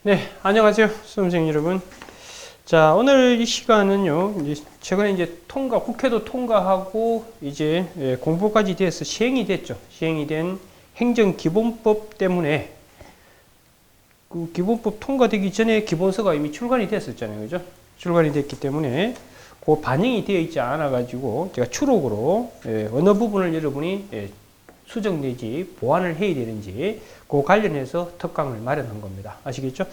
네, 안녕하세요, 수험생 여러분. 자, 오늘 이 시간은요, 이제 최근에 이제 국회도 통과하고 이제 공포까지 돼서 시행이 됐죠. 시행이 된 행정기본법 때문에 그 기본법 통과되기 전에 기본서가 이미 출간이 됐었잖아요, 그죠? 출간이 됐기 때문에 그 반영이 되어 있지 않아가지고 제가 추록으로 어느 부분을 여러분이 수정 내지 보완을 해야 되는지 그 관련해서 특강을 마련한 겁니다. 아시겠죠?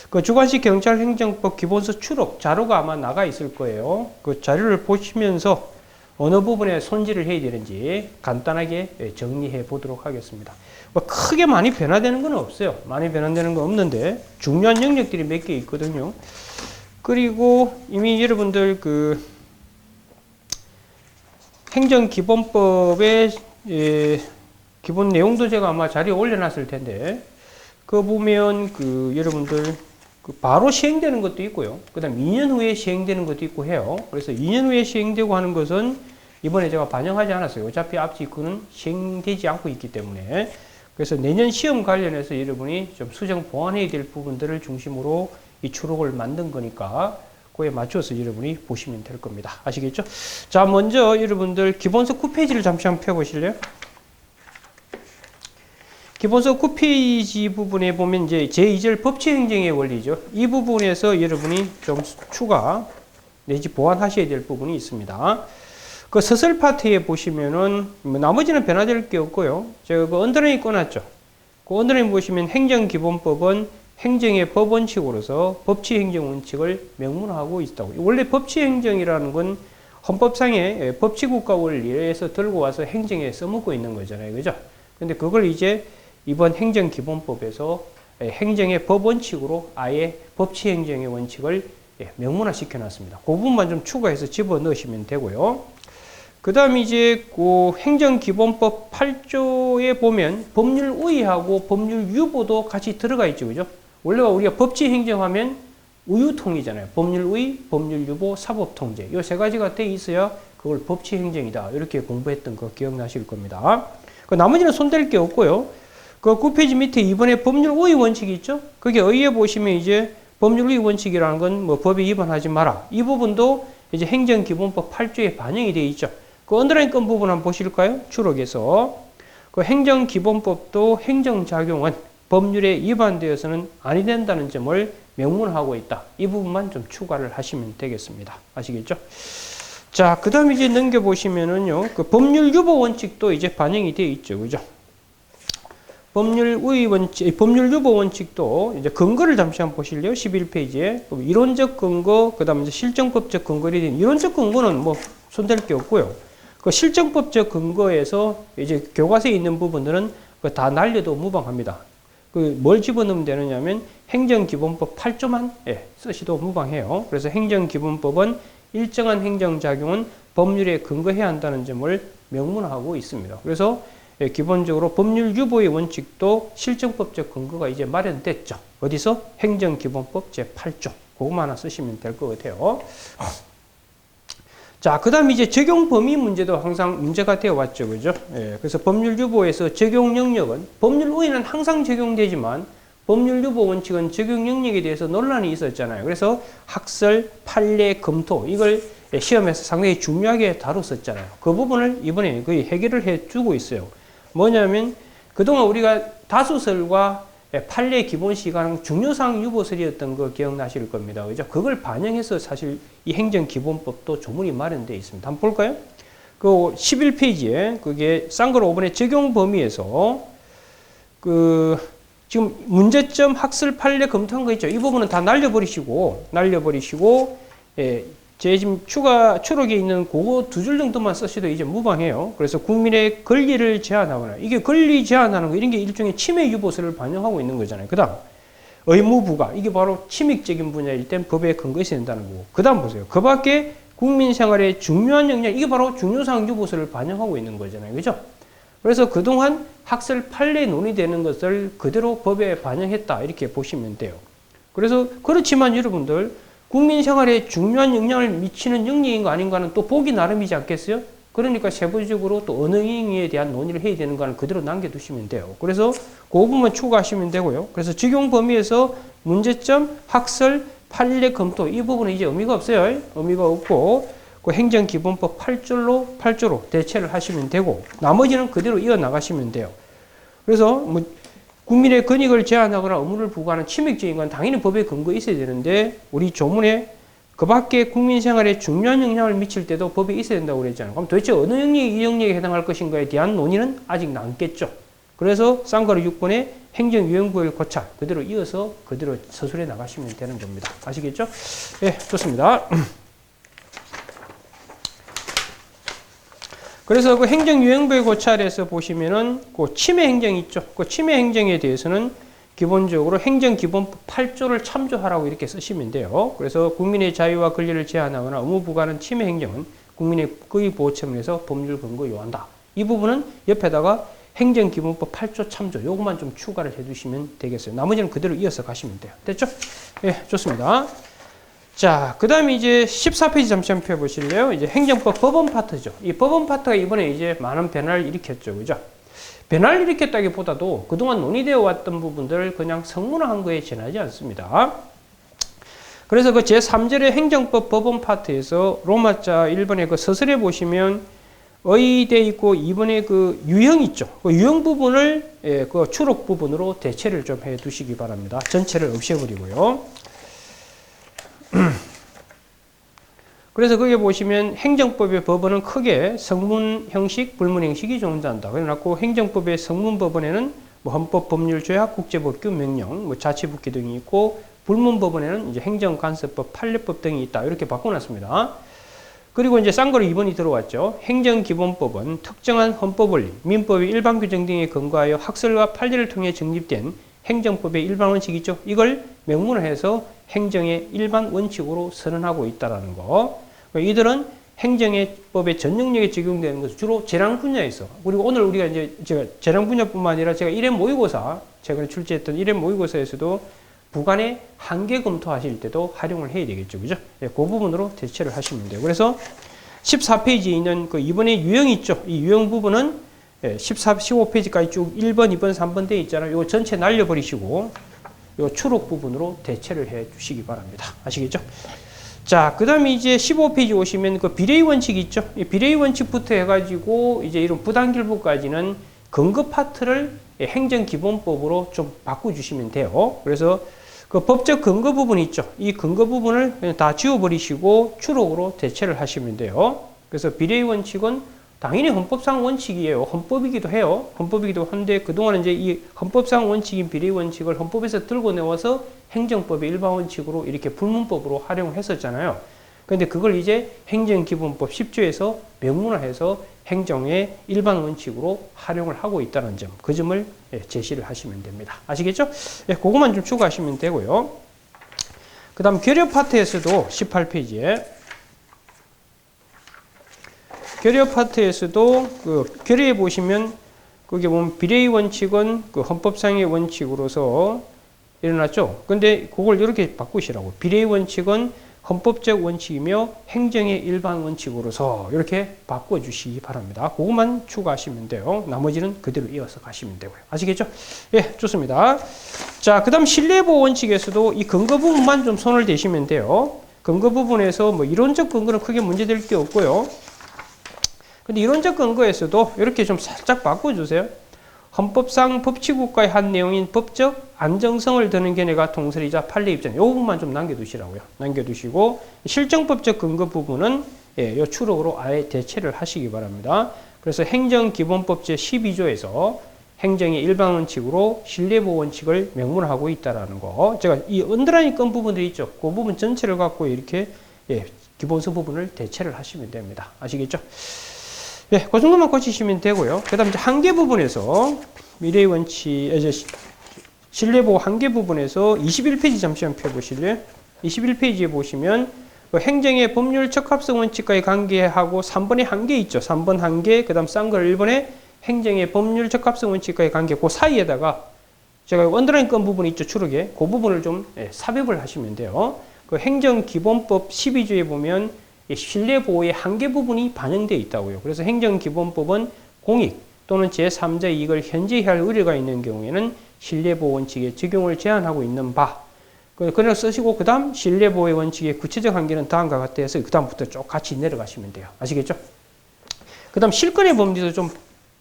그 주관식 경찰행정법 기본서 추록 자료가 아마 나가 있을 거예요. 그 자료를 보시면서 어느 부분에 손질을 해야 되는지 간단하게 정리해 보도록 하겠습니다. 뭐 크게 많이 변화되는 건 없어요. 많이 변화되는 건 없는데 중요한 영역들이 몇 개 있거든요. 그리고 이미 여러분들 그 행정기본법의 기본 내용도 제가 아마 자리에 올려놨을 텐데, 그거 보면 그 여러분들 그 바로 시행되는 것도 있고요. 그 다음 2년 후에 시행되는 것도 있고 해요. 그래서 2년 후에 시행되고 하는 것은 이번에 제가 반영하지 않았어요. 어차피 앞뒤 그는 시행되지 않고 있기 때문에. 그래서 내년 시험 관련해서 여러분이 좀 수정 보완해야 될 부분들을 중심으로 이 추록을 만든 거니까 그에 맞춰서 여러분이 보시면 될 겁니다. 아시겠죠? 자, 먼저 여러분들 기본서 9페이지를 잠시 한번 펴보실래요? 기본서 9페이지 부분에 보면 이제 제2절 법치행정의 원리죠. 이 부분에서 여러분이 좀 추가 내지 보완하셔야 될 부분이 있습니다. 그 서술 파트에 보시면은 뭐 나머지는 변화될 게 없고요. 제가 그 언더라인 꺼놨죠. 그 언더라인 보시면 행정기본법은 행정의 법원칙으로서 법치행정원칙을 명문화하고 있다고. 원래 법치행정이라는 건 헌법상의 법치국가 원리에서 들고 와서 행정에 써먹고 있는 거잖아요. 그죠? 근데 그걸 이제 이번 행정기본법에서 행정의 법원칙으로 아예 법치행정의 원칙을 명문화시켜 놨습니다. 그 부분만 좀 추가해서 집어 넣으시면 되고요. 그 다음 이제 그 행정기본법 8조에 보면 법률 우위하고 법률 유보도 같이 들어가 있죠. 그죠? 원래가 우리가 법치행정하면 우유통이잖아요. 법률 우위, 법률 유보, 사법통제. 이 세 가지가 돼 있어야 그걸 법치행정이다. 이렇게 공부했던 거 기억나실 겁니다. 그 나머지는 손댈 게 없고요. 그 9페이지 밑에 이번에 법률 우위 원칙이 있죠? 그게 의에 보시면 이제 법률 우위 원칙이라는 건 뭐 법에 위반하지 마라. 이 부분도 이제 행정기본법 8조에 반영이 되어 있죠. 그 언더라인 건 부분 한번 보실까요? 추록에서. 그 행정기본법도 행정작용은 법률에 위반되어서는 아니 된다는 점을 명문화하고 있다. 이 부분만 좀 추가를 하시면 되겠습니다. 아시겠죠? 자, 그 다음에 이제 넘겨보시면은요, 그 법률 유보 원칙도 이제 반영이 되어 있죠. 그죠? 법률 우위 원칙, 법률 유보 원칙도 이제 근거를 잠시 한번 보실래요? 11페이지에. 이론적 근거, 그 다음에 이제 실정법적 근거에 대한 이론적 근거는 뭐 손댈 게 없고요. 그 실정법적 근거에서 이제 교과서에 있는 부분들은 다 날려도 무방합니다. 그 뭘 집어넣으면 되느냐면 행정기본법 8조만 쓰시도 무방해요. 그래서 행정기본법은 일정한 행정작용은 법률에 근거해야 한다는 점을 명문화하고 있습니다. 그래서 기본적으로 법률 유보의 원칙도 실정법적 근거가 이제 마련됐죠. 어디서? 행정기본법 제8조. 그것만 하나 쓰시면 될 것 같아요. 자, 그 다음 이제 적용 범위 문제도 항상 문제가 되어 왔죠. 그죠? 그래서 법률 유보에서 적용 영역은, 법률 우위는 항상 적용되지만 법률 유보 원칙은 적용 영역에 대해서 논란이 있었잖아요. 그래서 학설, 판례, 검토, 이걸 시험에서 상당히 중요하게 다뤘었잖아요. 그 부분을 이번에 거의 해결을 해 주고 있어요. 뭐냐면 그동안 우리가 다수설과 판례 기본 시간 중요사항 유보설이었던 거 기억나실 겁니다. 그죠? 그걸 반영해서 사실 이 행정기본법도 조문이 마련되어 있습니다. 한번 볼까요? 그 11페이지에 그게 쌍거로 5번의 적용 범위에서 그 지금 문제점 학설 판례 검토한 거 있죠? 이 부분은 다 날려버리시고 제 지금 추록에 있는 그거 2줄 정도만 쓰셔도 이제 무방해요. 그래서 국민의 권리를 제한하거나, 이게 권리 제한하는 거, 이런 게 일종의 침해 유보설을 반영하고 있는 거잖아요. 그 다음, 의무부가, 이게 바로 침익적인 분야일 땐 법에 근거해서 된다는 거고. 그 다음 보세요. 그 밖에 국민 생활에 중요한 영향, 이게 바로 중요사항 유보설을 반영하고 있는 거잖아요. 그죠? 그래서 그동안 학설 판례 논의되는 것을 그대로 법에 반영했다. 이렇게 보시면 돼요. 그래서, 그렇지만 여러분들, 국민 생활에 중요한 영향을 미치는 영역인가 아닌가는 또 보기 나름이지 않겠어요? 그러니까 세부적으로 또 어느 영역에 대한 논의를 해야 되는가는 그대로 남겨두시면 돼요. 그래서 그 부분만 추가하시면 되고요. 그래서 적용 범위에서 문제점, 학설, 판례 검토 이 부분은 이제 의미가 없어요. 의미가 없고 그 행정기본법 8조로 대체를 하시면 되고 나머지는 그대로 이어나가시면 돼요. 그래서 뭐 국민의 권익을 제한하거나 의무를 부과하는 침해적인 건 당연히 법에 근거 있어야 되는데 우리 조문에 그 밖에 국민 생활에 중요한 영향을 미칠 때도 법에 있어야 된다고 그랬잖아요. 그럼 도대체 어느 영역이 이 영역에 해당할 것인가에 대한 논의는 아직 남겠죠. 그래서 쌍가루 6번에 행정유형부의 고찰 그대로 이어서 그대로 서술해 나가시면 되는 겁니다. 아시겠죠? 예, 좋습니다. 그래서 그 행정유형부의 고찰에서 보시면은 그 침해 행정이 있죠. 그 침해 행정에 대해서는 기본적으로 행정기본법 8조를 참조하라고 이렇게 쓰시면 돼요. 그래서 국민의 자유와 권리를 제한하거나 의무 부과하는 침해 행정은 국민의 권익 보호 차원에서 법률 근거 요한다. 이 부분은 옆에다가 행정기본법 8조 참조 요것만 좀 추가를 해주시면 되겠어요. 나머지는 그대로 이어서 가시면 돼요. 됐죠? 예, 좋습니다. 자, 그 다음에 이제 14페이지 잠시만 펴보실래요? 이제 행정법 법원 파트죠. 이 법원 파트가 이번에 이제 많은 변화를 일으켰죠. 그죠? 변화를 일으켰다기보다도 그동안 논의되어 왔던 부분들을 그냥 성문화한 거에 지나지 않습니다. 그래서 그 제3절의 행정법 법원 파트에서 로마자 1번에 그 서술에 보시면 의의돼 있고 2번에 그 유형 있죠. 그 유형 부분을 그 추록 부분으로 대체를 좀 해 두시기 바랍니다. 전체를 없애버리고요. 그래서 거기에 보시면 행정법의 법원은 크게 성문 형식, 불문 형식이 존재한다. 그래놓고 행정법의 성문 법원에는 뭐 헌법, 법률, 조약, 국제법규, 명령, 뭐 자치국회 등이 있고 불문 법원에는 이제 행정간섭법, 판례법 등이 있다. 이렇게 바꿔놨습니다. 그리고 이제 쌍거리 2번이 들어왔죠. 행정기본법은 특정한 헌법원리, 민법의 일반 규정 등에 근거하여 학설과 판례를 통해 정립된 행정법의 일반 원칙이죠. 이걸 명문화해서 행정의 일반 원칙으로 선언하고 있다는 거. 이들은 행정의 법의 전 영역에 적용되는 것은 주로 재량 분야에서 그리고 오늘 우리가 이제 제가 재량 분야뿐만 아니라 제가 1회 모의고사 최근에 출제했던 1회 모의고사에서도 부관의 한계 검토하실 때도 활용을 해야 되겠죠. 그죠? 그 부분으로 대체를 하시면 돼요. 그래서 14페이지에 있는 그 이번에 유형이 있죠. 이 유형 부분은 15페이지까지 쭉 1번, 2번, 3번 돼 있잖아요. 이거 전체 날려버리시고 이 추록 부분으로 대체를 해 주시기 바랍니다. 아시겠죠? 자, 그 다음에 이제 15페이지 오시면 그 비례의 원칙이 있죠. 이 비례의 원칙부터 해가지고 이제 이런 부당길부까지는 근거 파트를 행정기본법으로 좀 바꿔주시면 돼요. 그래서 그 법적 근거 부분 있죠. 이 근거 부분을 그냥 다 지워버리시고 추록으로 대체를 하시면 돼요. 그래서 비례의 원칙은 당연히 헌법상 원칙이에요. 헌법이기도 해요. 헌법이기도 한데 그동안은 이제 이 헌법상 원칙인 비례의 원칙을 헌법에서 들고 내와서 행정법의 일반 원칙으로 이렇게 불문법으로 활용했었잖아요. 그런데 그걸 이제 행정기본법 10조에서 명문화해서 행정의 일반 원칙으로 활용을 하고 있다는 점, 그 점을 제시를 하시면 됩니다. 아시겠죠? 예, 그것만 좀 추가하시면 되고요. 그 다음 결여 파트에서도 18페이지에 결여 파트에서도 그 결여에 보시면 거기 보면 비례의 원칙은 그 헌법상의 원칙으로서 일어났죠. 근데 그걸 이렇게 바꾸시라고. 비례의 원칙은 헌법적 원칙이며 행정의 일반 원칙으로서 이렇게 바꿔주시기 바랍니다. 그것만 추가하시면 돼요. 나머지는 그대로 이어서 가시면 되고요. 아시겠죠? 예, 좋습니다. 자, 그 다음 신뢰보호 원칙에서도 이 근거 부분만 좀 손을 대시면 돼요. 근거 부분에서 뭐 이론적 근거는 크게 문제될 게 없고요. 근데 이론적 근거에서도 이렇게 좀 살짝 바꿔주세요. 헌법상 법치국가의 한 내용인 법적 안정성을 드는 견해가 통설이자 판례 입장. 이 부분만 좀 남겨두시라고요. 남겨두시고 실정법적 근거 부분은 이 추록으로 아예 대체를 하시기 바랍니다. 그래서 행정기본법 제12조에서 행정의 일반 원칙으로 신뢰보호 원칙을 명문화하고 있다라는 거. 제가 이 언더라인 건 부분들이 있죠. 그 부분 전체를 갖고 이렇게 기본서 부분을 대체를 하시면 됩니다. 아시겠죠? 예, 그 정도만 고치시면 되고요. 그 다음 이제 한계 부분에서 미래의 원칙, 신뢰보호 한계 부분에서 21페이지 잠시만 펴보실래요? 21페이지에 보시면 그 행정의 법률 적합성 원칙과의 관계하고 3번의 한계 있죠. 3번 한계, 그 다음 싼 걸 1번에 행정의 법률 적합성 원칙과의 관계, 그 사이에다가 제가 언더라인 건 부분이 있죠. 추록에. 그 부분을 좀 삽입을 하시면 돼요. 그 행정기본법 12조에 보면 신뢰보호의 한계 부분이 반영되어 있다고요. 그래서 행정기본법은 공익 또는 제3자의 이익을 현저히 할 우려가 있는 경우에는 신뢰보호 원칙의 적용을 제한하고 있는 바, 그냥 쓰시고, 그 다음 실내보호의 원칙의 구체적 한계는 다음과 같아 해서 그 다음부터 쭉 같이 내려가시면 돼요. 아시겠죠? 그 다음 실권의 법리도 좀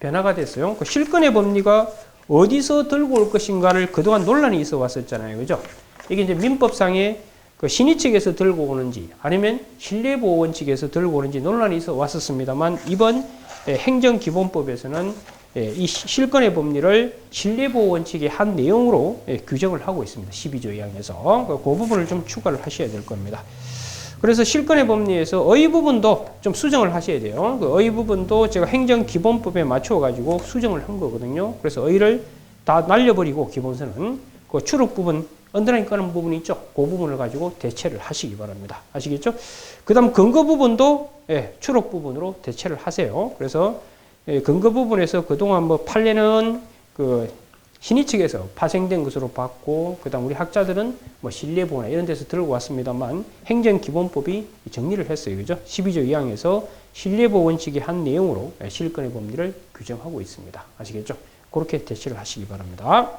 변화가 됐어요. 그 실권의 법리가 어디서 들고 올 것인가를 그동안 논란이 있어 왔었잖아요. 그죠? 이게 이제 민법상의 그 신의 측에서 들고 오는지 아니면 실내보호 원칙에서 들고 오는지 논란이 있어 왔었습니다만 이번 행정기본법에서는 이 실권의 법리를 실내보호 원칙의 한 내용으로 규정을 하고 있습니다. 12조 2항에서. 그 부분을 좀 추가를 하셔야 될 겁니다. 그래서 실권의 법리에서 의 부분도 좀 수정을 하셔야 돼요. 그 의 부분도 제가 행정기본법에 맞춰가지고 수정을 한 거거든요. 그래서 의를 다 날려버리고 기본서는 그 추록 부분, 언더라인 끄는 부분이 있죠. 그 부분을 가지고 대체를 하시기 바랍니다. 아시겠죠? 그 다음 근거 부분도 추록 부분으로 대체를 하세요. 그래서 근거 부분에서 그동안 뭐 판례는 그 신의 측에서 파생된 것으로 봤고, 그 다음 우리 학자들은 뭐 실내보호나 이런 데서 들고 왔습니다만, 행정기본법이 정리를 했어요. 그죠? 12조 2항에서 실내보호 원칙의 한 내용으로 실권의 법리를 규정하고 있습니다. 아시겠죠? 그렇게 대체를 하시기 바랍니다.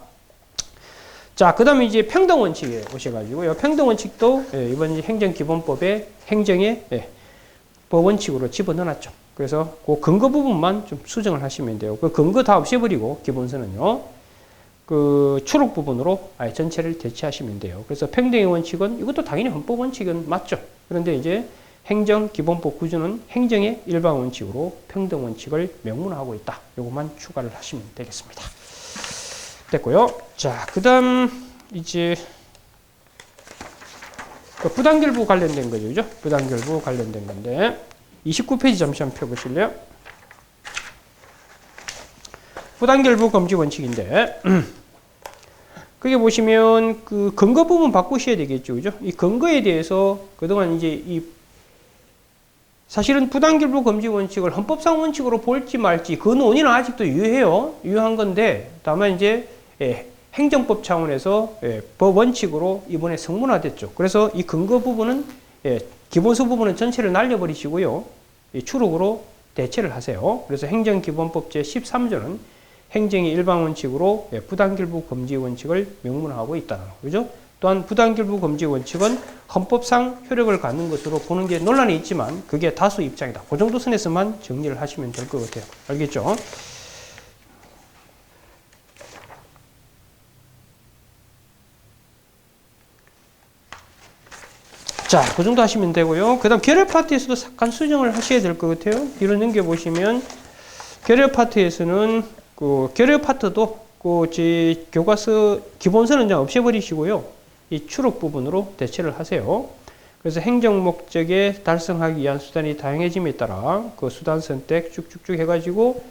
자, 그 다음에 이제 평등원칙에 오셔가지고요. 평등원칙도 이번 행정기본법의 행정의 법원칙으로 집어넣어놨죠. 그래서 그 근거 부분만 좀 수정을 하시면 돼요. 그 근거 다 없애버리고 기본서는요. 그 추록 부분으로 아예 전체를 대체하시면 돼요. 그래서 평등의 원칙은 이것도 당연히 헌법 원칙은 맞죠. 그런데 이제 행정기본법 구조는 행정의 일반 원칙으로 평등 원칙을 명문화하고 있다. 요것만 추가를 하시면 되겠습니다. 됐고요. 자, 그다음 이제 그 부당결부 관련된 거죠. 그죠? 부당결부 관련된 건데 29페이지 잠시만 펴보실래요? 부당결부 금지 원칙인데 그게 보시면 그 근거 부분 바꾸셔야 되겠죠. 그죠? 이 근거에 대해서 그동안 이제 이 사실은 부당결부 금지 원칙을 헌법상 원칙으로 볼지 말지 그 논의는 아직도 유효해요. 유효한 건데 다만 이제 행정법 차원에서 법 원칙으로 이번에 성문화됐죠. 그래서 이 근거 부분은 기본서 부분은 전체를 날려버리시고요. 이 추록으로 대체를 하세요. 그래서 행정기본법 제13조는 행정의 일반 원칙으로 부당결부 금지 원칙을 명문화하고 있다. 그죠? 또한 부당결부 금지 원칙은 헌법상 효력을 갖는 것으로 보는 게 논란이 있지만 그게 다수 입장이다. 그 정도 선에서만 정리를 하시면 될 것 같아요. 알겠죠? 자, 그 정도 하시면 되고요. 그 다음 결합 파트에서도 약간 수정을 하셔야 될 것 같아요. 뒤로 넘겨보시면 결합 파트에서는 그 결합 파트도 그 교과서 기본서는 그냥 없애버리시고요. 이 추록 부분으로 대체를 하세요. 그래서 행정 목적에 달성하기 위한 수단이 다양해짐에 따라 그 수단 선택 쭉쭉쭉 해가지고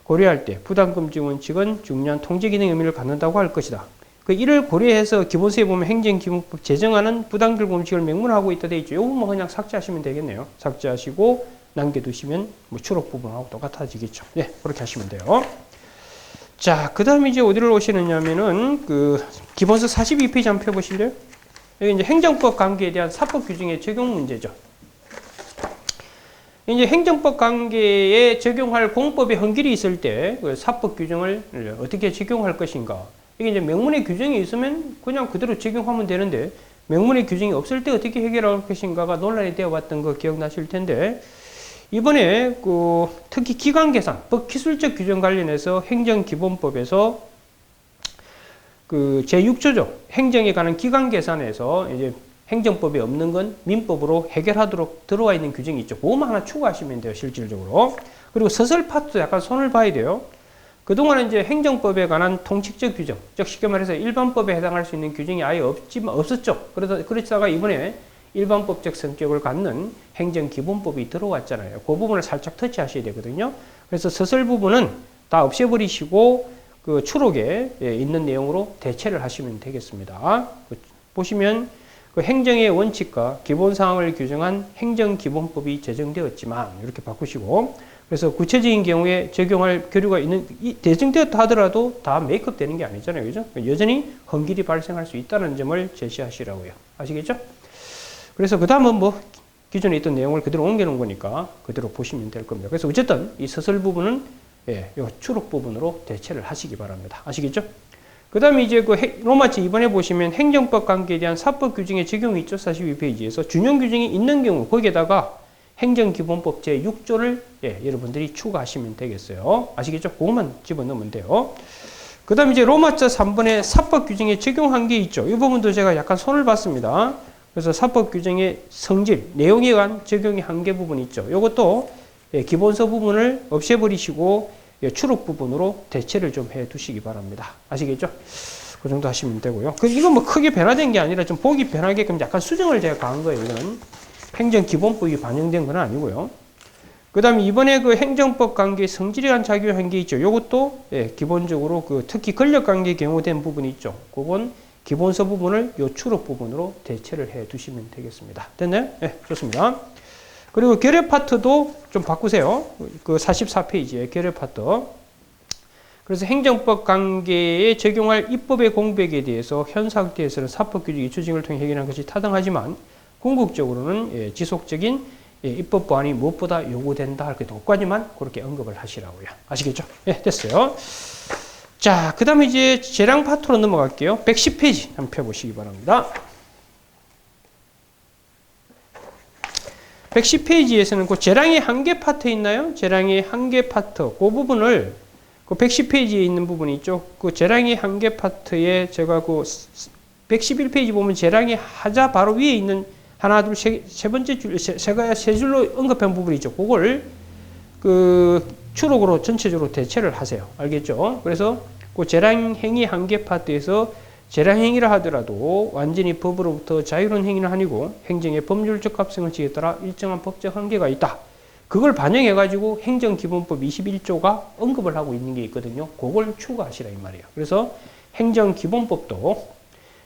고려할 때 부당금지 원칙은 중요한 통제 기능 의미를 갖는다고 할 것이다. 그 이를 고려해서 기본서에 보면 행정기본법 제정하는 부당결부 원칙을 명문화하고 있다 돼 있죠. 요것만 그냥 삭제하시면 되겠네요. 삭제하시고 남겨두시면 뭐 추록 부분하고 똑같아지겠죠. 네, 그렇게 하시면 돼요. 자, 그 다음에 이제 어디를 오시느냐면은 그 기본서 42페이지 한번 펴보실래요? 여기 이제 행정법 관계에 대한 사법 규정의 적용 문제죠. 이제 행정법 관계에 적용할 공법의 헌길이 있을 때 그 사법 규정을 어떻게 적용할 것인가. 이게 이제 명문의 규정이 있으면 그냥 그대로 적용하면 되는데 명문의 규정이 없을 때 어떻게 해결할 것인가가 논란이 되어 왔던 거 기억나실 텐데 이번에 그 특히 기간 계산, 법 기술적 규정 관련해서 행정기본법에서 그 제6조죠. 행정에 관한 기간 계산에서 이제 행정법에 없는 건 민법으로 해결하도록 들어와 있는 규정이 있죠. 그것만 하나 추가하시면 돼요, 실질적으로. 그리고 서술 파트도 약간 손을 봐야 돼요. 그동안은 이제 행정법에 관한 통칙적 규정, 즉 쉽게 말해서 일반법에 해당할 수 있는 규정이 아예 없었죠. 그러다가 이번에 일반법적 성격을 갖는 행정기본법이 들어왔잖아요. 그 부분을 살짝 터치하셔야 되거든요. 그래서 서술 부분은 다 없애버리시고 그 추록에 있는 내용으로 대체를 하시면 되겠습니다. 보시면 그 행정의 원칙과 기본사항을 규정한 행정기본법이 제정되었지만 이렇게 바꾸시고 그래서 구체적인 경우에 적용할 교류가 있는 제정되었다 하더라도 다 메이크업 되는 게 아니잖아요. 그죠? 여전히 헌길이 발생할 수 있다는 점을 제시하시라고요. 아시겠죠? 그래서 그 다음은 뭐 기존에 있던 내용을 그대로 옮겨놓은 거니까 그대로 보시면 될 겁니다. 그래서 어쨌든 이 서술 부분은 요 추록 부분으로 대체를 하시기 바랍니다. 아시겠죠? 그 다음에 이제 그 로마체 2번에 보시면 행정법 관계에 대한 사법 규정의 적용이 있죠. 42페이지에서 준용 규정이 있는 경우 거기에다가 행정기본법 제6조를 여러분들이 추가하시면 되겠어요. 아시겠죠? 그것만 집어넣으면 돼요. 그 다음에 이제 로마자 3번에 사법 규정에 적용한 게 있죠. 이 부분도 제가 약간 손을 봤습니다. 그래서 사법 규정의 성질, 내용에 관한 적용의 한계 부분이 있죠. 이것도 기본서 부분을 없애버리시고 추록 부분으로 대체를 좀 해 두시기 바랍니다. 아시겠죠? 그 정도 하시면 되고요. 이건 뭐 크게 변화된 게 아니라 좀 보기 변하게끔 약간 수정을 제가 가한 거예요. 이건 행정기본법이 반영된 건 아니고요. 그 다음에 이번에 그 행정법 관계 성질에 관한 작용한 게 있죠. 이것도 기본적으로 특히 권력관계 경우된 부분이 있죠. 그건 기본서 부분을 요 추록 부분으로 대체를 해 두시면 되겠습니다. 됐나요? 네, 좋습니다. 그리고 결의 파트도 좀 바꾸세요. 그 44페이지에 결의 파트. 그래서 행정법 관계에 적용할 입법의 공백에 대해서 현 상태에서는 사법 규정의 추징을 통해 해결하는 것이 타당하지만 궁극적으로는 지속적인 입법 보완이 무엇보다 요구된다 할 것까지만 그렇게 언급을 하시라고요. 아시겠죠? 예, 됐어요. 자, 그 다음에 이제 재량 파트로 넘어갈게요. 110페이지 한번 펴보시기 바랍니다. 110페이지에서는 그 재량의 한계 파트 있나요? 재량의 한계 파트. 그 부분을 그 110페이지에 있는 부분이 있죠. 그 재량의 한계 파트에 제가 그 111페이지 보면 재량의 하자 바로 위에 있는 하나, 둘, 세 번째 줄, 세 줄로 언급한 부분이 있죠. 그걸 그 추록으로 전체적으로 대체를 하세요. 알겠죠? 그래서 그 재량행위 한계 파트에서 재량행위를 하더라도 완전히 법으로부터 자유로운 행위는 아니고 행정의 법률 적합성을 지에 따라 일정한 법적 한계가 있다. 그걸 반영해가지고 행정기본법 21조가 언급을 하고 있는 게 있거든요. 그걸 추가하시라 이 말이에요. 그래서 행정기본법도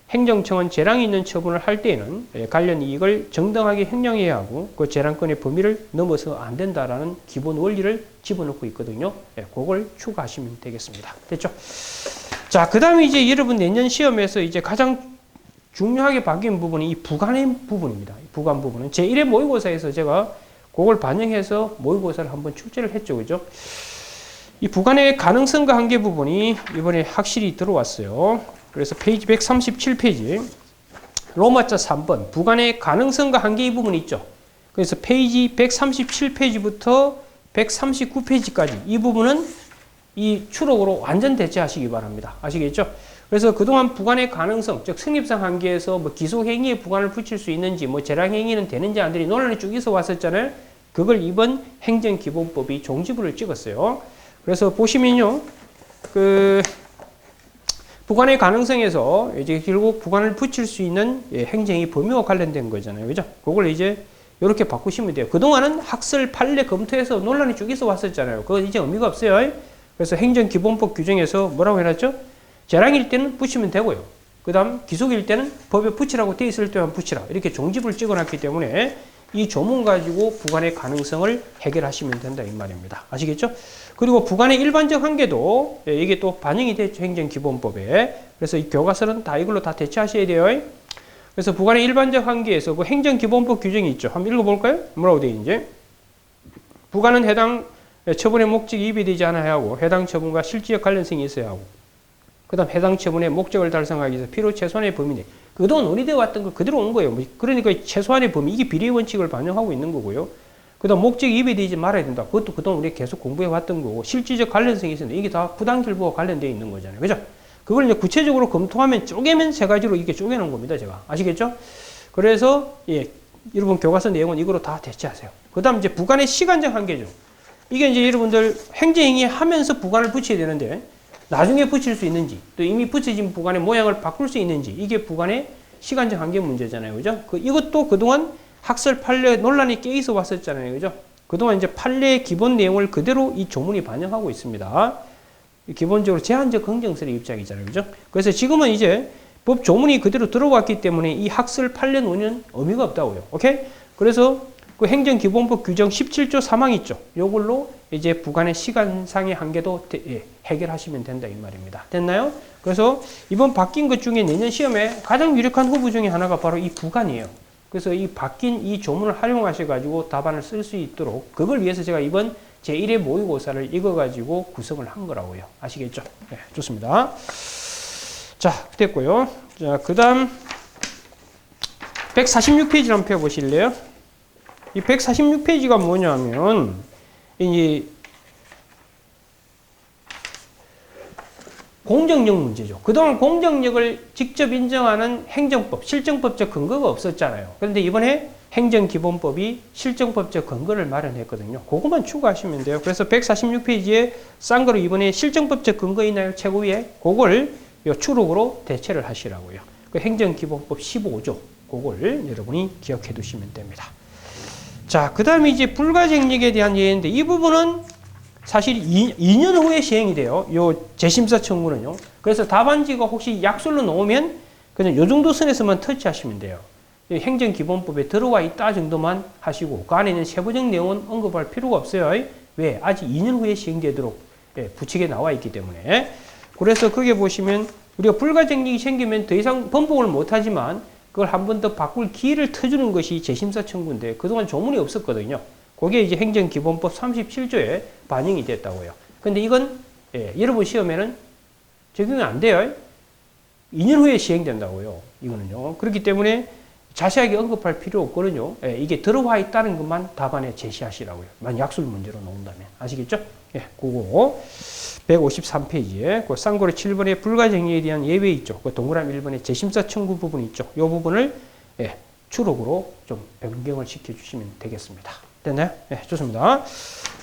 행정청은 재량이 있는 처분을 할 때에는 관련 이익을 정당하게 행령해야 하고 그 재량권의 범위를 넘어서 안 된다라는 기본 원리를 집어넣고 있거든요. 그걸 추가하시면 되겠습니다. 됐죠? 자, 그 다음에 이제 여러분 내년 시험에서 이제 가장 중요하게 바뀐 부분이 이 부관의 부분입니다. 부관 부분은 제1회 모의고사에서 제가 그걸 반영해서 모의고사를 한번 출제를 했죠. 그죠? 이 부관의 가능성과 한계 부분이 이번에 확실히 들어왔어요. 그래서 페이지 137페이지 로마자 3번 부관의 가능성과 한계 이 부분이 있죠. 그래서 페이지 137페이지부터 139페이지까지 이 부분은 이 추록으로 완전 대체하시기 바랍니다. 아시겠죠? 그래서 그동안 부관의 가능성, 즉 성립상 한계에서 뭐 기소행위에 부관을 붙일 수 있는지 뭐 재량행위는 되는지 안 되는지 논란이 쭉 있어 왔었잖아요. 그걸 이번 행정기본법이 종지부를 찍었어요. 그래서 보시면요. 부관의 가능성에서 이제 결국 부관을 붙일 수 있는 행정의 범위와 관련된 거잖아요. 그죠? 그걸 이제 이렇게 바꾸시면 돼요. 그동안은 학설 판례 검토해서 논란이 쭉 있어 왔었잖아요. 그건 이제 의미가 없어요. 그래서 행정기본법 규정에서 뭐라고 해놨죠? 재량일 때는 붙이면 되고요. 그 다음 기속일 때는 법에 붙이라고 돼 있을 때만 붙이라. 이렇게 종집을 찍어놨기 때문에 이 조문 가지고 부관의 가능성을 해결하시면 된다 이 말입니다. 아시겠죠? 그리고 부관의 일반적 한계도 이게 또 반영이 됐죠. 행정기본법에. 그래서 이 교과서는 다 이걸로 다 대체하셔야 돼요. 그래서 부관의 일반적 한계에서 그 행정기본법 규정이 있죠. 한번 읽어볼까요? 뭐라고 되어 있는지. 부관은 해당 처분의 목적이 입이되지 않아야 하고 해당 처분과 실질적 관련성이 있어야 하고 그 다음 해당 처분의 목적을 달성하기 위해서 필요 최소한의 범위 내 그동안 논의되어 왔던 거 그대로 온 거예요. 그러니까 최소한의 범위 이게 비례 원칙을 반영하고 있는 거고요. 그 다음 목적이 입이되지 말아야 된다. 그것도 그동안 우리가 계속 공부해 왔던 거고 실질적 관련성이 있었는데 이게 다 부당결부와 관련되어 있는 거잖아요. 그죠? 그걸 이제 구체적으로 검토하면 쪼개면 세 가지로 이게 쪼개놓은 겁니다. 제가. 아시겠죠? 그래서 여러분 교과서 내용은 이거로 다 대체하세요. 그 다음 이제 부관의 시간적 한계죠. 이게 이제 여러분들 행정행위 하면서 부관을 붙여야 되는데 나중에 붙일 수 있는지 또 이미 붙여진 부관의 모양을 바꿀 수 있는지 이게 부관의 시간적 한계 문제잖아요. 그죠? 이것도 그동안 학설 판례 논란이 깨 있어 왔었잖아요. 그죠? 그동안 이제 판례의 기본 내용을 그대로 이 조문이 반영하고 있습니다. 기본적으로 제한적 긍정설의 입장이잖아요. 그죠? 그래서 지금은 이제 법 조문이 그대로 들어왔기 때문에 이 학설 판례 논의는 의미가 없다고요. 오케이? 그래서 그 행정기본법 규정 17조 3항 있죠. 요걸로 이제 부관의 시간상의 한계도 해결하시면 된다 이 말입니다. 됐나요? 그래서 이번 바뀐 것 중에 내년 시험에 가장 유력한 후보 중에 하나가 바로 이 부관이에요. 그래서 이 바뀐 이 조문을 활용하셔가지고 답안을 쓸 수 있도록 그걸 위해서 제가 이번 제1회 모의고사를 읽어가지고 구성을 한 거라고요. 아시겠죠? 네, 좋습니다. 자, 됐고요. 자, 그 다음 146페이지를 한번 펴보실래요? 이 146페이지가 뭐냐면 이 공정력 문제죠. 그동안 공정력을 직접 인정하는 행정법, 실정법적 근거가 없었잖아요. 그런데 이번에 행정기본법이 실정법적 근거를 마련했거든요. 그것만 추가하시면 돼요. 그래서 146페이지에 싼 거로 이번에 실정법적 근거 있나요? 최고 위에? 그걸 요 추록으로 대체를 하시라고요. 그 행정기본법 15조. 그걸 여러분이 기억해 두시면 됩니다. 자, 그 다음에 이제 불가쟁력에 대한 예인데 이 부분은 사실 2년 후에 시행이 돼요. 요 재심사 청구는요. 그래서 답안지가 혹시 약술로 나오면 그냥 요 정도 선에서만 터치하시면 돼요. 행정기본법에 들어와 있다 정도만 하시고 그 안에 있는 세부적 내용은 언급할 필요가 없어요. 왜? 아직 2년 후에 시행되도록 부칙에 나와 있기 때문에. 그래서 거기에 보시면 우리가 불가쟁력이 생기면 더 이상 번복을 못하지만 그걸 한 번 더 바꿀 기회를 터주는 것이 재심사 청구인데 그동안 조문이 없었거든요. 그게 이제 행정기본법 37조에 반영이 됐다고요. 근데 이건 여러분 시험에는 적용이 안 돼요. 2년 후에 시행된다고요. 이거는요. 그렇기 때문에 자세하게 언급할 필요 없거든요. 이게 들어와 있다는 것만 답안에 제시하시라고요. 만약 약술 문제로 나온다면. 아시겠죠? 그거 153페이지에 그 쌍고리 7번의 불가쟁력에 대한 예외 있죠. 그 동그라미 1번의 재심사 청구 부분 있죠. 이 부분을 추록으로 좀 변경을 시켜주시면 되겠습니다. 됐나요? 좋습니다.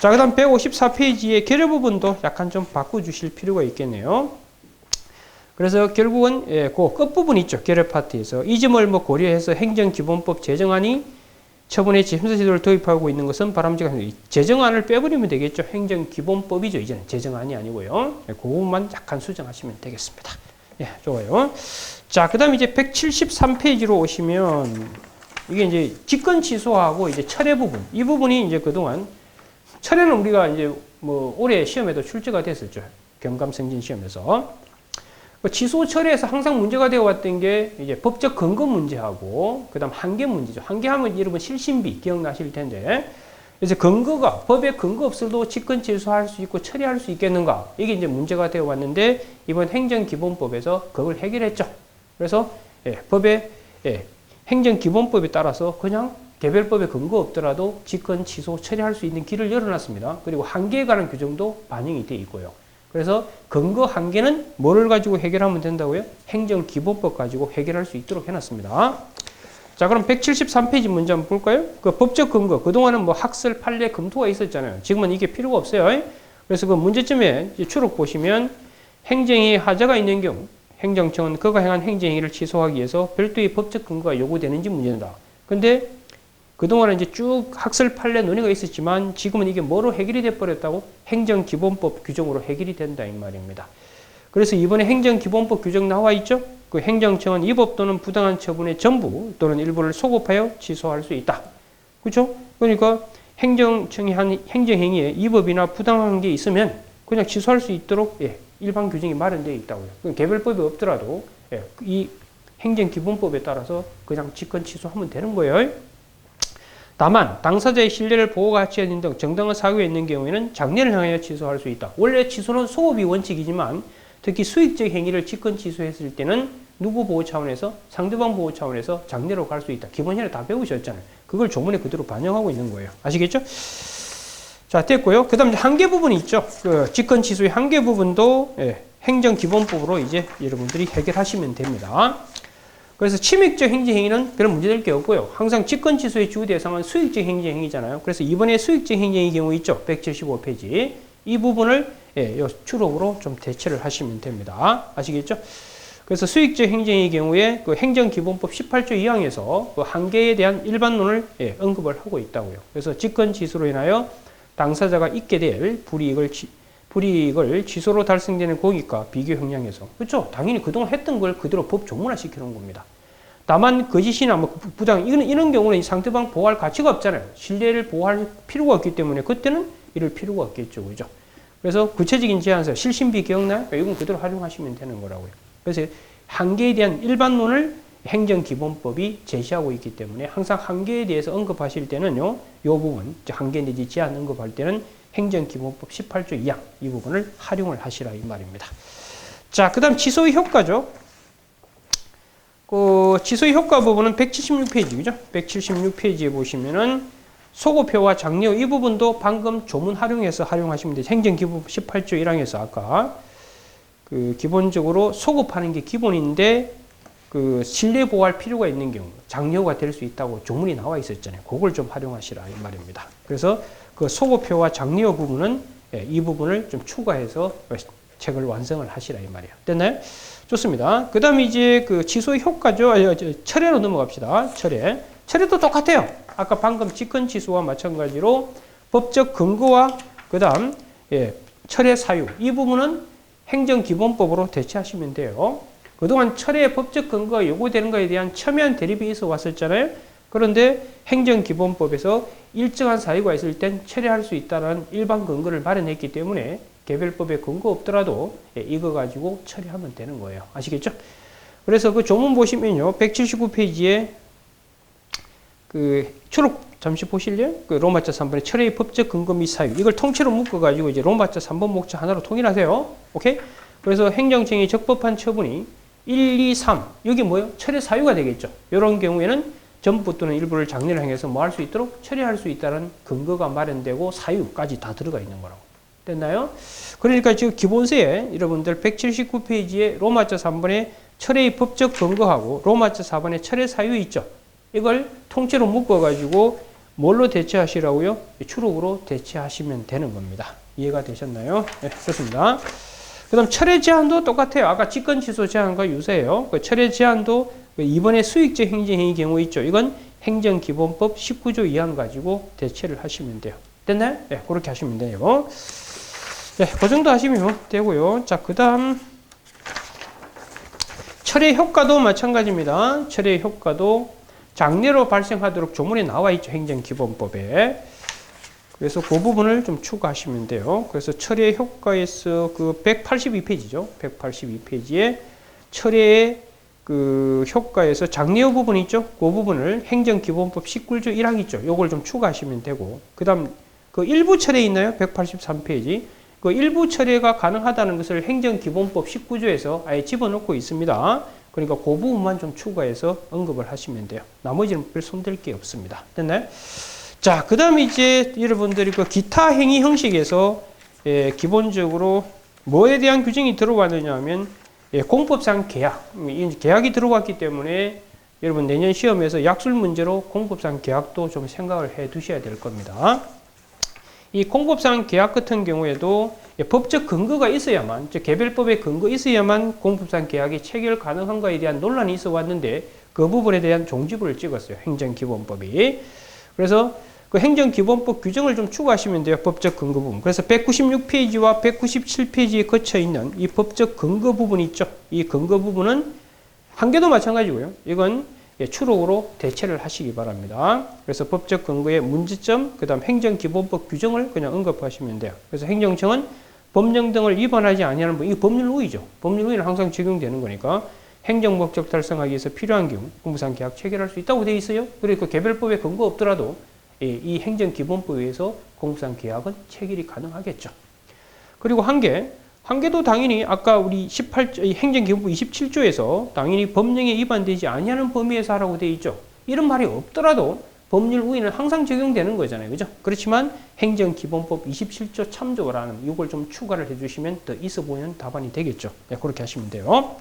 자, 그 다음 154페이지의 결의 부분도 약간 좀 바꿔주실 필요가 있겠네요. 그래서 결국은 그 끝부분 있죠. 결의 파트에서 이 점을 고려해서 행정기본법 제정안이 처분에 재심사 제도를 도입하고 있는 것은 바람직한 제정안을 빼버리면 되겠죠. 행정기본법이죠. 이제는 제정안이 아니고요. 그 부분만 약간 수정하시면 되겠습니다. 좋아요. 자, 그 다음 이제 173페이지로 오시면 이게 이제 직권 취소하고 이제 철회 부분. 이 부분이 이제 그동안 철회는 우리가 이제 뭐 올해 시험에도 출제가 됐었죠. 경감승진 시험에서. 취소 철회에서 항상 문제가 되어 왔던 게 이제 법적 근거 문제하고 그다음 한계 문제죠. 한계하면 여러분 실신비 기억나실 텐데. 그래서 근거가 법에 근거 없어도 직권 취소할 수 있고 처리할 수 있겠는가? 이게 이제 문제가 되어 왔는데 이번 행정기본법에서 그걸 해결했죠. 그래서 법의 행정기본법에 따라서 그냥 개별법에 근거 없더라도 직권 취소 처리할 수 있는 길을 열어놨습니다. 그리고 한계에 관한 규정도 반영이 되어 있고요. 그래서 근거 한계는 뭐를 가지고 해결하면 된다고요? 행정기본법 가지고 해결할 수 있도록 해놨습니다. 자, 그럼 173페이지 문제 한번 볼까요? 그 법적 근거, 그동안은 뭐 학설, 판례, 검토가 있었잖아요. 지금은 이게 필요가 없어요. 그래서 그 문제점에 추록 보시면 행정의 하자가 있는 경우 행정청은 그가 행한 행정행위를 취소하기 위해서 별도의 법적 근거가 요구되는지 문제다. 근데 그동안은 이제 쭉 학설 판례 논의가 있었지만 지금은 이게 뭐로 해결이 돼 버렸다고? 행정기본법 규정으로 해결이 된다 이 말입니다. 그래서 이번에 행정기본법 규정 나와 있죠? 그 행정청은 위법 또는 부당한 처분의 전부 또는 일부를 소급하여 취소할 수 있다. 그렇죠? 그러니까 행정청이 한 행정행위에 위법이나 부당한 게 있으면 그냥 취소할 수 있도록 일반 규정이 마련되어 있다고요. 개별법이 없더라도 이 행정기본법에 따라서 그냥 직권 취소하면 되는 거예요. 다만 당사자의 신뢰를 보호가 가치가 있는 등 정당한 사유가 있는 경우에는 장래를 향하여 취소할 수 있다. 원래 취소는 소급이 원칙이지만 특히 수익적 행위를 직권 취소했을 때는 누구 보호 차원에서 상대방 보호 차원에서 장래로 갈 수 있다. 기본현에 다 배우셨잖아요. 그걸 조문에 그대로 반영하고 있는 거예요. 아시겠죠? 자, 됐고요. 그 다음 한계 부분이 있죠. 그 직권 취소의 한계 부분도 행정기본법으로 이제 여러분들이 해결하시면 됩니다. 그래서 침익적 행정행위는 별 문제될 게 없고요. 항상 직권 취소의 주 대상은 수익적 행정행위잖아요. 그래서 이번에 수익적 행정의 경우 있죠. 175페이지. 이 부분을 요 추록으로 좀 대체를 하시면 됩니다. 아시겠죠? 그래서 수익적 행정의 경우에 그 행정기본법 18조 2항에서 그 한계에 대한 일반론을 언급을 하고 있다고요. 그래서 직권 취소로 인하여 당사자가 있게 될 불이익을 취소로 달성되는 공익과 비교 형량에서. 그렇죠? 당연히 그동안 했던 걸 그대로 법 조문화 시키는 겁니다. 다만 거짓이나 뭐 부당 이런 경우는 상대방 보호할 가치가 없잖아요. 신뢰를 보호할 필요가 없기 때문에 그때는 이럴 필요가 없겠죠. 그죠? 그래서 구체적인 제한서 실신비 기억나요? 이건 그대로 활용하시면 되는 거라고요. 그래서 한계에 대한 일반론을 행정기본법이 제시하고 있기 때문에 항상 한계에 대해서 언급하실 때는요. 이 부분, 한계 내지 제한 언급할 때는 행정기본법 18조 2항 이 부분을 활용을 하시라 이 말입니다. 자, 그 다음 취소의 효과죠. 취소 효과 부분은 176페이지, 그죠? 176페이지에 보시면은 소고표와 장려 이 부분도 방금 조문 활용해서 활용하시면 돼요. 행정기본 18조 1항에서 아까 그 기본적으로 소급하는 게 기본인데 그 신뢰 보호할 필요가 있는 경우 장려가 될 수 있다고 조문이 나와 있었잖아요. 그걸 좀 활용하시라 이 말입니다. 그래서 그 소고표와 장려 부분은 이 부분을 좀 추가해서 책을 완성을 하시라 이 말이에요. 됐나요? 좋습니다. 그 다음에 이제 그 취소 효과죠. 철회로 넘어갑시다. 철회도 똑같아요. 아까 방금 직권 취소와 마찬가지로 법적 근거와 그 다음 철회 사유 이 부분은 행정기본법으로 대체하시면 돼요. 그동안 철회의 법적 근거가 요구되는 것에 대한 첨예한 대립이 있어 왔었잖아요. 그런데 행정기본법에서 일정한 사유가 있을 땐 철회할 수 있다는 일반 근거를 마련했기 때문에 개별법에 근거 없더라도 이거 가지고 처리하면 되는 거예요. 아시겠죠? 그래서 그 조문 보시면요. 179페이지에 그 초록 잠시 보실래요? 그 로마자 3번의 철회의 법적 근거 및 사유. 이걸 통째로 묶어가지고 이제 로마자 3번 목차 하나로 통일하세요. 오케이? 그래서 행정청이 적법한 처분이 1, 2, 3. 여기 뭐예요? 철회 사유가 되겠죠. 이런 경우에는 전부 또는 일부를 장려를 행해서 뭐 할 수 있도록 처리할 수 있다는 근거가 마련되고 사유까지 다 들어가 있는 거라고. 됐나요? 그러니까 지금 기본세에 여러분들 179페이지에 로마자 3번의 철회의 법적 근거하고 로마자 4번의 철회 사유 있죠. 이걸 통째로 묶어가지고 뭘로 대체하시라고요? 추록으로 대체하시면 되는 겁니다. 이해가 되셨나요? 네, 좋습니다. 그 다음 철회 제한도 똑같아요. 아까 직권 취소 제한과 유사해요. 그 철회 제한도 이번에 수익적 행정행위 경우 있죠. 이건 행정기본법 19조 2항 가지고 대체를 하시면 돼요. 됐나요? 네, 그렇게 하시면 돼요. 네, 그 정도 하시면 되고요. 자, 그 다음 철회 효과도 마찬가지입니다. 철회 효과도 장래로 발생하도록 조문에 나와 있죠. 행정기본법에. 그래서 그 부분을 좀 추가하시면 돼요. 그래서 철회 효과에서 그 182페이지죠. 182페이지에 철회의 그 효과에서 장려 부분 있죠. 그 부분을 행정기본법 19조 1항 있죠. 요걸 좀 추가하시면 되고. 그 다음 그 일부 철회 있나요? 183페이지. 그 일부 철회가 가능하다는 것을 행정기본법 19조에서 아예 집어넣고 있습니다. 그러니까 그 부분만 좀 추가해서 언급을 하시면 돼요. 나머지는 별 손댈 게 없습니다. 됐나요? 자, 그 다음에 이제 여러분들이 그 기타 행위 형식에서 기본적으로 뭐에 대한 규정이 들어왔느냐 하면 공법상 계약. 계약이 들어왔기 때문에 여러분 내년 시험에서 약술 문제로 공법상 계약도 좀 생각을 해 두셔야 될 겁니다. 이 공법상 계약 같은 경우에도 법적 근거가 있어야만, 개별법의 근거 있어야만 공법상 계약이 체결 가능한가에 대한 논란이 있어 왔는데 그 부분에 대한 종지부를 찍었어요. 행정기본법이. 그래서 그 행정기본법 규정을 좀 추가하시면 돼요. 법적 근거 부분. 그래서 196페이지와 197페이지에 거쳐 있는 이 법적 근거 부분 있죠. 이 근거 부분은 한 개도 마찬가지고요. 이건 추록으로 대체를 하시기 바랍니다. 그래서 법적 근거의 문제점, 그 다음 행정기본법 규정을 그냥 언급하시면 돼요. 그래서 행정청은 법령 등을 위반하지 아니하는 분, 이게 법률 우위죠. 법률 우위는 항상 적용되는 거니까 행정 목적 달성하기 위해서 필요한 경우 공무상 계약 체결할 수 있다고 되어 있어요. 그리고 개별법에 근거 없더라도 이 행정기본법에 의해서 공무상 계약은 체결이 가능하겠죠. 그리고 한계도 당연히 아까 우리 18조 행정기본법 27조에서 당연히 법령에 위반되지 아니하는 범위에서 하라고 되어 있죠. 이런 말이 없더라도 법률 우위는 항상 적용되는 거잖아요. 그죠? 그렇지만 행정기본법 27조 참조라는 이걸 좀 추가를 해주시면 더 있어 보이는 답안이 되겠죠. 네, 그렇게 하시면 돼요.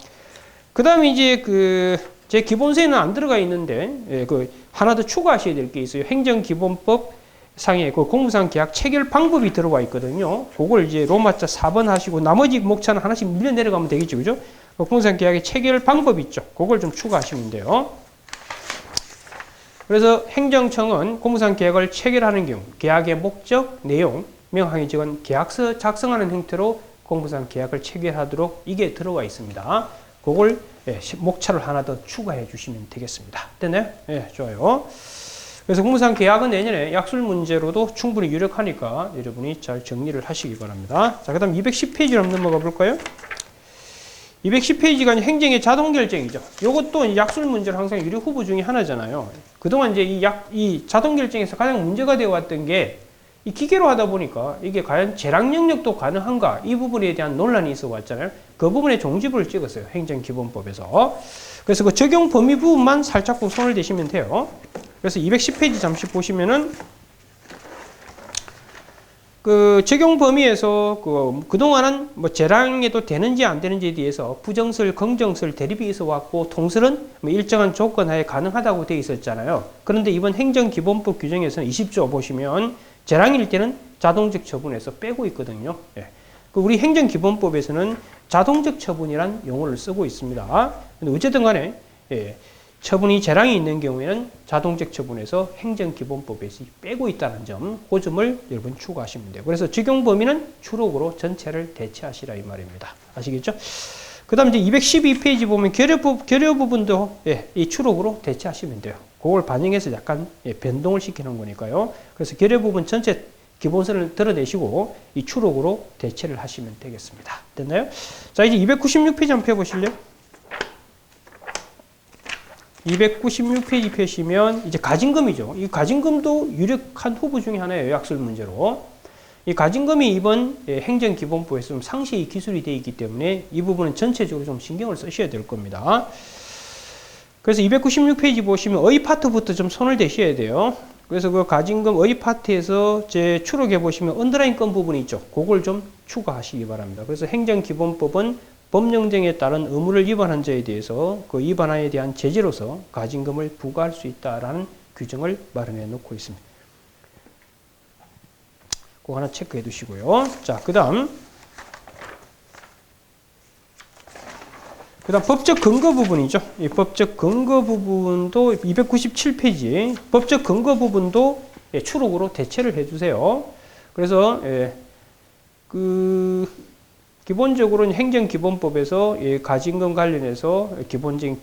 그 다음에 이제 제 기본세는 안 들어가 있는데 하나 더 추가하셔야 될 게 있어요. 행정기본법 상에 그 공무상 계약 체결 방법이 들어와 있거든요. 그걸 이제 로마자 4번 하시고 나머지 목차는 하나씩 밀려 내려가면 되겠죠. 그죠? 공무상 계약의 체결 방법 있죠. 그걸 좀 추가하시면 돼요. 그래서 행정청은 공무상 계약을 체결하는 경우 계약의 목적, 내용, 명확히 적은 계약서 작성하는 형태로 공무상 계약을 체결하도록 이게 들어가 있습니다. 그걸 목차를 하나 더 추가해 주시면 되겠습니다. 됐나요? 예, 좋아요. 그래서 공무상 계약은 내년에 약술 문제로도 충분히 유력하니까 여러분이 잘 정리를 하시기 바랍니다. 자, 그 다음 210페이지로 한번 넘어가 볼까요? 210페이지가 행정의 자동결정이죠. 이것도 약술 문제로 항상 유력 후보 중에 하나잖아요. 그동안 이제 이 자동결정에서 가장 문제가 되어 왔던 게 이 기계로 하다 보니까 이게 과연 재량 영역도 가능한가 이 부분에 대한 논란이 있어 왔잖아요. 그 부분에 종지부를 찍었어요. 행정기본법에서. 그래서 그 적용 범위 부분만 살짝 손을 대시면 돼요. 그래서 210페이지 잠시 보시면은 그 적용 범위에서 그동안은 뭐 재량해도 되는지 안 되는지에 대해서 부정설, 긍정설, 대립이 있어 왔고 통설은 뭐 일정한 조건 하에 가능하다고 되어 있었잖아요. 그런데 이번 행정기본법 규정에서는 20조 보시면 재량일 때는 자동적 처분에서 빼고 있거든요. 예. 우리 행정기본법에서는 자동적 처분이란 용어를 쓰고 있습니다. 근데 어쨌든 간에 예. 처분이 재량이 있는 경우에는 자동적 처분에서 행정기본법에서 빼고 있다는 점, 그 점을 여러분 추가하시면 돼요. 그래서 적용 범위는 추록으로 전체를 대체하시라 이 말입니다. 아시겠죠? 그 다음 이제 212페이지 보면 결여 부분도 예, 이 추록으로 대체하시면 돼요. 그걸 반영해서 약간 예, 변동을 시키는 거니까요. 그래서 결여 부분 전체 기본선을 드러내시고 이 추록으로 대체를 하시면 되겠습니다. 됐나요? 자, 이제 296페이지 한번 펴보실래요? 296페이지 펴시면 이제 가징금이죠. 이 가징금도 유력한 후보 중에 하나예요. 약술 문제로. 이 가징금이 이번 행정기본법에서 좀 상세히 기술이 되어 있기 때문에 이 부분은 전체적으로 좀 신경을 쓰셔야 될 겁니다. 그래서 296페이지 보시면 의 파트부터 좀 손을 대셔야 돼요. 그래서 그 가징금 의 파트에서 제 추록해 보시면 언더라인 건 부분이 있죠. 그걸 좀 추가하시기 바랍니다. 그래서 행정기본법은 법령정에 따른 의무를 위반한 자에 대해서 그 위반에 대한 제재로서 가징금을 부과할 수 있다라는 규정을 마련해 놓고 있습니다. 그거 하나 체크해 두시고요. 자, 그 다음 법적 근거 부분이죠. 이 법적 근거 부분도 297페이지 법적 근거 부분도 추록으로 대체를 해 주세요. 그래서 기본적으로는 행정기본법에서 가징금 관련해서 기본적인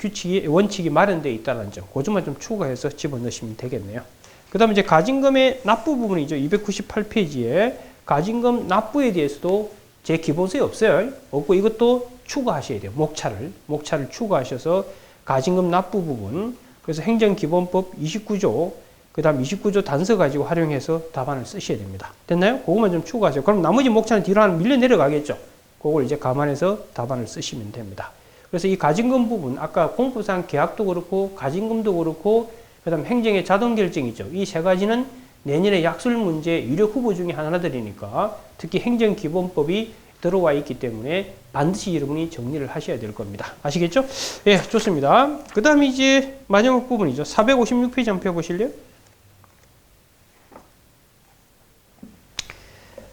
원칙이 마련되어 있다는 점, 그 점만 좀 추가해서 집어넣으시면 되겠네요. 그 다음에 이제 가징금의 납부 부분이죠. 298페이지에 가징금 납부에 대해서도 제 기본서에 없어요. 없고 이것도 추가하셔야 돼요. 목차를 추가하셔서 가징금 납부 부분, 그래서 행정기본법 29조, 그 다음 29조 단서 가지고 활용해서 답안을 쓰셔야 됩니다. 됐나요? 그것만 좀 추가하세요. 그럼 나머지 목차는 뒤로 한 밀려 내려가겠죠. 그걸 이제 감안해서 답안을 쓰시면 됩니다. 그래서 이 가징금 부분, 아까 공부상 계약도 그렇고 가징금도 그렇고 그 다음 행정의 자동결정이죠. 이 세 가지는 내년에 약술 문제 유력 후보 중에 하나들이니까 특히 행정기본법이 들어와 있기 때문에 반드시 여러분이 정리를 하셔야 될 겁니다. 아시겠죠? 예, 좋습니다. 그 다음 이제 마지막 부분이죠. 456페이지 한번 펴보실래요?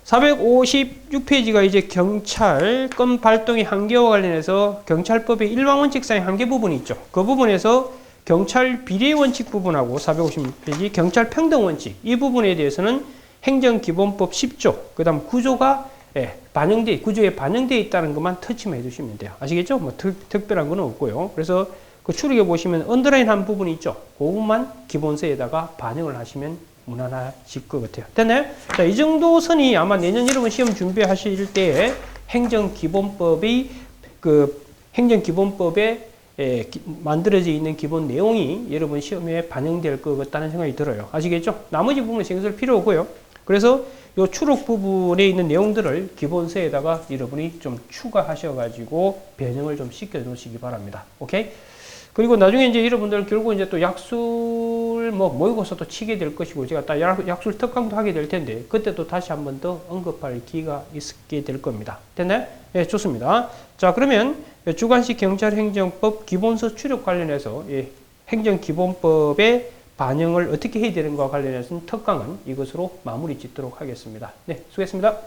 456페이지가 이제 경찰권 발동의 한계와 관련해서 경찰법의 일반원칙상의 한계 부분이 있죠. 그 부분에서 경찰 비례 원칙 부분하고 456페이지 경찰 평등 원칙 이 부분에 대해서는 행정기본법 10조 그 다음 구조가 구조에 반영되어 있다는 것만 터치만 해주시면 돼요. 아시겠죠? 뭐 특별한 건 없고요. 그래서 그 추록에 보시면 언더라인 한 부분이 있죠. 그 부분만 기본서에다가 반영을 하시면 무난하실 것 같아요. 됐나요? 자, 이 정도 선이 아마 내년 여러분 시험 준비하실 때 행정기본법에 만들어져 있는 기본 내용이 여러분 시험에 반영될 것 같다는 생각이 들어요. 아시겠죠? 나머지 부분은 신경 쓸 필요 없고요. 그래서 이 추록 부분에 있는 내용들을 기본서에다가 여러분이 좀 추가하셔가지고 변형을 좀 시켜 놓으시기 바랍니다. 오케이? 그리고 나중에 이제 여러분들 결국 이제 또 약술 모의고사도 치게 될 것이고 제가 딱 약술 특강도 하게 될 텐데 그때 또 다시 한 번 더 언급할 기회가 있게 될 겁니다. 됐나요? 예, 좋습니다. 자, 그러면 주관식 경찰행정법 기본서 추력 관련해서 행정기본법의 반영을 어떻게 해야 되는가 관련해서는 특강은 이것으로 마무리 짓도록 하겠습니다. 네, 수고했습니다.